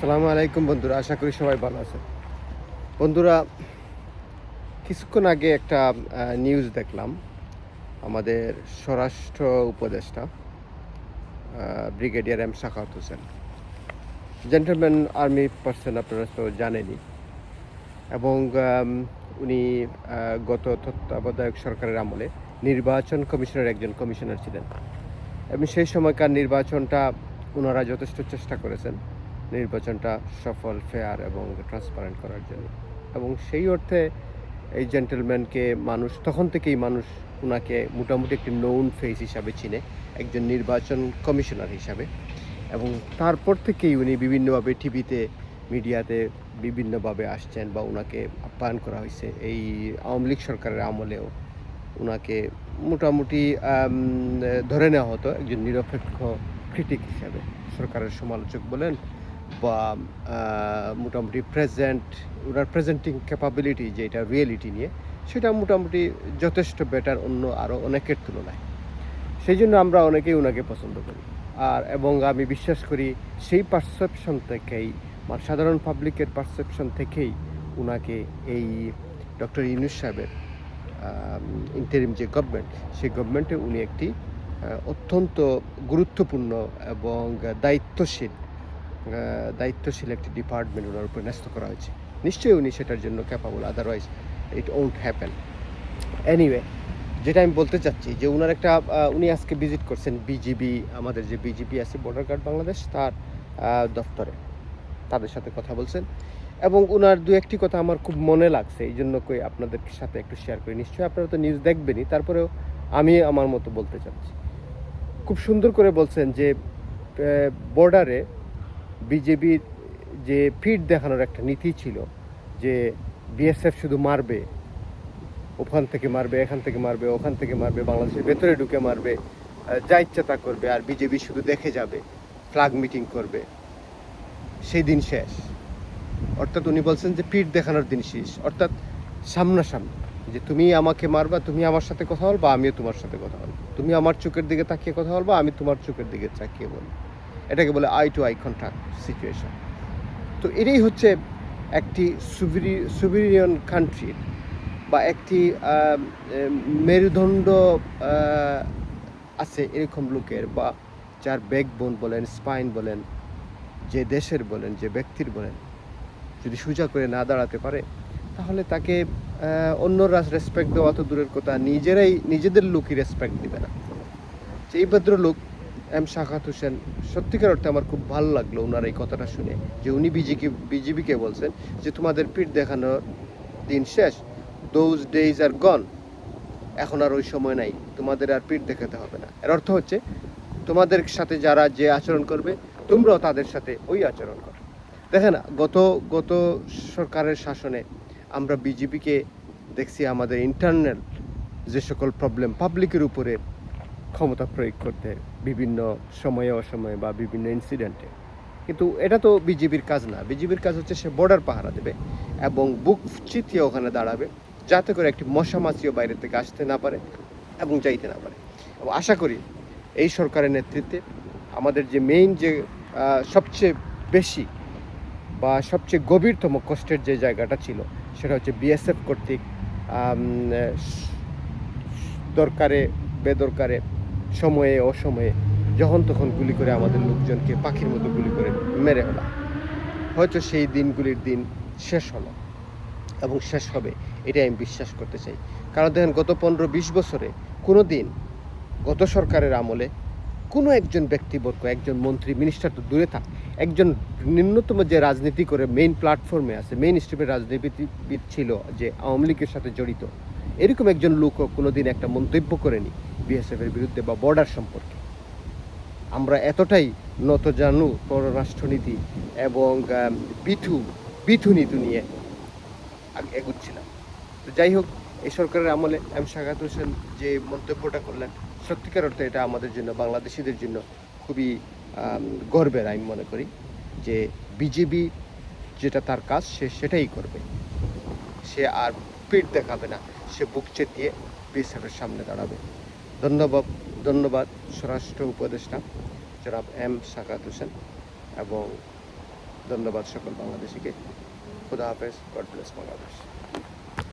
আসসালামু আলাইকুম বন্ধুরা, আশা করি সবাই ভালো আছেন। বন্ধুরা, কিছুক্ষণ আগে একটা নিউজ দেখলাম। আমাদের স্বরাষ্ট্র উপদেষ্টা brigadier M Sakhawat Hossain, gentleman army person, আপনারা তো জানেনই। এবং উনি গত তত্ত্বাবধায়ক সরকারের আমলে নির্বাচন কমিশনের একজন কমিশনার ছিলেন এবং সেই সময়কার নির্বাচনটা ওনারা যথেষ্ট চেষ্টা করেছেন নির্বাচনটা সফল, ফেয়ার এবং ট্রান্সপারেন্ট করার জন্য। এবং সেই অর্থে এই জেন্টলম্যানকে তখন থেকেই মানুষ ওনাকে মোটামুটি একটি নোন ফেস হিসাবে চিনে, একজন নির্বাচন কমিশনার হিসাবে। এবং তারপর থেকেই উনি বিভিন্নভাবে টিভিতে, মিডিয়াতে বিভিন্নভাবে আসছেন বা ওনাকে আপ্যায়ন করা হয়েছে। এই আওয়ামী লীগ সরকারের আমলেও ওনাকে মোটামুটি ধরে নেওয়া হতো একজন নিরপেক্ষ ক্রিটিক হিসাবে। সরকারের সমালোচক বলেন বা মোটামুটি ওনার প্রেজেন্টিং ক্যাপাবিলিটি, যেটা রিয়েলিটি নিয়ে, সেটা মোটামুটি যথেষ্ট বেটার অন্য আরও অনেকের তুলনায়। সেই জন্য আমরা অনেকেই ওনাকে পছন্দ করি। এবং আমি বিশ্বাস করি সেই পারসেপশন থেকেই, সাধারণ পাবলিকের পারসেপশন থেকেই ওনাকে এই ডক্টর ইউনূস সাহেবের ইন্টারিম যে গভর্নমেন্ট, সেই গভর্নমেন্টে উনি একটি অত্যন্ত গুরুত্বপূর্ণ এবং দায়িত্বশীল একটি ডিপার্টমেন্ট ওনার উপর ন্যস্ত করা হয়েছে। নিশ্চয়ই উনি সেটার জন্য capable, otherwise it won't happen. Anyway, যেটা আমি বলতে চাচ্ছি যে উনি আজকে ভিজিট করছেন বিজিবি, আমাদের যে বিজিবি আছে বর্ডার গার্ড বাংলাদেশ, তার দফতরে তাদের সাথে কথা বলছেন। এবং ওনার দু একটি কথা আমার খুব মনে লাগছে, এই জন্য আপনাদের সাথে একটু শেয়ার করি। নিশ্চয়ই আপনারা তো নিউজ দেখবেনই, তারপরেও আমি আমার মতো বলতে চাচ্ছি। খুব সুন্দর করে বলছেন যে বর্ডারে বিজেপির যে ফিট দেখানোর একটা নীতি ছিল, যে বিএসএফ শুধু মারবে, ওখান থেকে মারবে, এখান থেকে মারবে, ওখান থেকে মারবে, বাংলাদেশের ভেতরে ঢুকে মারবে, যা ইচ্ছা তা করবে, আর বিজেপি শুধু দেখে যাবে, ফ্ল্যাগ মিটিং করবে, সেই দিন শেষ। অর্থাৎ উনি বলছেন যে পিঠ দেখানোর দিন শেষ, অর্থাৎ সামনাসামনি, যে তুমি আমাকে মারবা, তুমি আমার সাথে কথা বলবা, আমিও তোমার সাথে কথা বলবো, তুমি আমার চোখের দিকে তাকিয়ে কথা বলবা, আমি তোমার চোখের দিকে তাকিয়ে বলবো। এটাকে বলে eye to eye contact situation. তো এটাই হচ্ছে একটি সুভিরিয়ন কান্ট্রির বা একটি মেরুদণ্ড আছে এরকম লোকের, বা যার ব্যাকবোন বলেন, স্পাইন বলেন, যে দেশের বলেন, যে ব্যক্তির বলেন, যদি সোজা করে না দাঁড়াতে পারে, তাহলে তাকে অন্যরা রেসপেক্ট দেওয়া তো দূরের কথা, নিজেদের লোকই রেসপেক্ট দেবে না। এই ভদ্রলোক এম সাখাওয়াত হোসেন, সত্যিকার অর্থে আমার খুব ভালো লাগলো ওনার এই কথাটা শুনে, যে উনি বিজিবিকে বলছেন যে তোমাদের পিঠ দেখানোর দিন শেষ, দোজ ডেজ আর গন, এখন আর ওই সময় নাই, তোমাদের আর পিঠ দেখাতে হবে না। এর অর্থ হচ্ছে তোমাদের সাথে যারা যে আচরণ করবে, তোমরাও তাদের সাথে ওই আচরণ করো। দেখে না, গত সরকারের শাসনে আমরা বিজেপিকে দেখছি আমাদের ইন্টারনাল যে সকল প্রবলেম, পাবলিকের উপরে ক্ষমতা প্রয়োগ করতে বিভিন্ন সময়ে অসময়ে বা বিভিন্ন ইনসিডেন্টে। কিন্তু এটা তো বিজেপির কাজ না। বিজেপির কাজ হচ্ছে সে বর্ডার পাহারা দেবে এবং বুক চিতিয়ে ওখানে দাঁড়াবে, যাতে করে একটি মশা মাছিও বাইরে থেকে আসতে না পারে এবং যাইতে না পারে। এবং আশা করি এই সরকারের নেতৃত্বে আমাদের যে মেইন, যে সবচেয়ে বেশি বা সবচেয়ে গভীরতম কষ্টের যে জায়গাটা ছিল, সেটা হচ্ছে বিএসএফ কর্তৃক দরকারে বেদরকারে, সময়ে অসময়ে, যখন তখন গুলি করে আমাদের লোকজনকে পাখির মতো গুলি করে মেরে ফেলা। হয়তো সেই দিনগুলির দিন শেষ হলো এবং শেষ হবে, এটাই আমি বিশ্বাস করতে চাই। কারণ দেখেন, গত 15-20 বছরে কোনো দিন গত সরকারের আমলে কোনো একজন ব্যক্তিবর্গ, একজন মন্ত্রী, মিনিস্টার তো দূরে থাক, একজন ন্যূনতম যে রাজনীতি করে মেইন প্ল্যাটফর্মে আছে, মেইন স্ট্রিমের রাজনীতিবিদ ছিল, যে আওয়ামী লীগের সাথে জড়িত, এরকম একজন লোকও কোনো দিন একটা মন্তব্য করেনি বিএসএফের বিরুদ্ধে বা বর্ডার সম্পর্কে। আমরা এতটাই নতজানু পররাষ্ট্রনীতি এবং বিথু নীতি নিয়ে এগুচ্ছিলাম। তো যাই হোক, এই সরকারের আমলে এম সাখাওয়াত হোসেন যে মন্তব্যটা করলেন, সত্যিকার অর্থে এটা আমাদের জন্য, বাংলাদেশিদের জন্য খুবই গর্বের। আমি মনে করি যে বিজেপি যেটা তার কাজ, সে সেটাই করবে। সে আর পিঠ দেখাবে না, সে বুক চেতিয়ে বিএসএফের সামনে দাঁড়াবে। ধন্যবাদ স্বরাষ্ট্র উপদেষ্টা জনাব এম সাখাওয়াত হোসেন এবং ধন্যবাদ সকল বাংলাদেশিকে। খুদা হাফেজ, গড ব্লেস বাংলাদেশ।